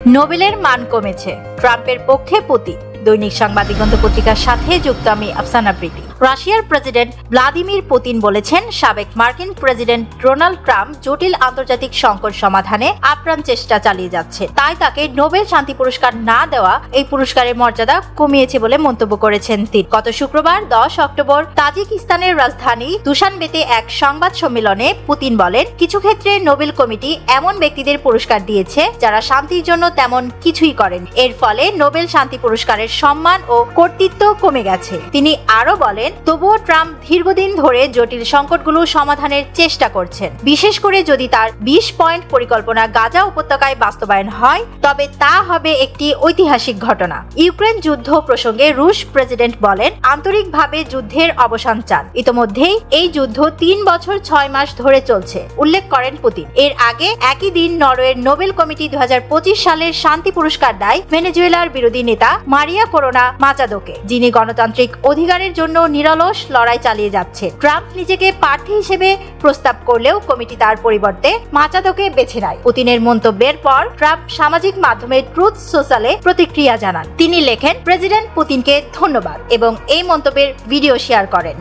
নোবেলের মান কমেছে, ট্রাম্পের পক্ষে পুতিন। দৈনিক সংবাদ দিগন্ত পত্রিকার সাথে যুক্ত আমি আফসানা প্রীতি। রাশিয়ার প্রেসিডেন্ট ভ্লাদিমির পুতিন বলেছেন, সাবেক মার্কিন প্রেসিডেন্ট ডোনাল্ড ট্রাম্প জটিল আন্তর্জাতিক সংকট সমাধানে আপ্রাণ চেষ্টা চালিয়ে যাচ্ছে, তাই তাকে নোবেল শান্তি পুরস্কার না দেওয়া এই পুরস্কারের মর্যাদা কমিয়েছে বলে মন্তব্য করেছেন তিনি। গত শুক্রবার 10 অক্টোবর তাজিকিস্তানের রাজধানী দুশানবেতে এক সংবাদ সম্মেলনে পুতিন বলেন, কিছু ক্ষেত্রে নোবেল কমিটি এমন ব্যক্তিদের পুরস্কার দিয়েছে যারা শান্তির জন্য তেমন কিছুই করেন, এর ফলে নোবেল শান্তি পুরস্কারের সম্মান ও কর্তৃত্ব কমে গেছে। তিনি আরো বলেন, তবুও ট্রাম্প দীর্ঘদিন ধরে জটিল সংকটগুলো সমাধানের চেষ্টা করছেন। বিশেষ করে যদি তার 20 পয়েন্ট পরিকল্পনা গাজা উপত্যকায় বাস্তবায়ন হয়, তবে তা হবে একটি ঐতিহাসিক ঘটনা। ইউক্রেন যুদ্ধ প্রসঙ্গে রুশ প্রেসিডেন্ট বলেন, আন্তরিকভাবে যুদ্ধের অবসান চান। ইতোমধ্যেই এই যুদ্ধ 3 বছর 6 মাস ধরে চলছে, উল্লেখ করেন পুতিন। এর আগে একই দিন নরওয়ের নোবেল কমিটি 2025 সালের শান্তি পুরস্কার দেয় ভেনেজুয়েলার বিরোধী নেতা মারিয়া করোনা মাচাদোকে, যিনি গণতান্ত্রিক অধিকারের জন্য নিরলস লড়াই চালিয়ে যাচ্ছে। ট্রাম্প নিজেকে প্রার্থী হিসেবে প্রস্তাব করলেও কমিটি তার পরিবর্তে মাচাদোকে বেছে নেয়। পুতিনের মন্তব্যের পর ট্রাম্প সামাজিক মাধ্যমে ট্রুথ সোশ্যালে প্রতিক্রিয়া জানান। তিনি লেখেন, প্রেসিডেন্ট পুতিনকে ধন্যবাদ এবং এই মন্তব্যের ভিডিও শেয়ার করেন।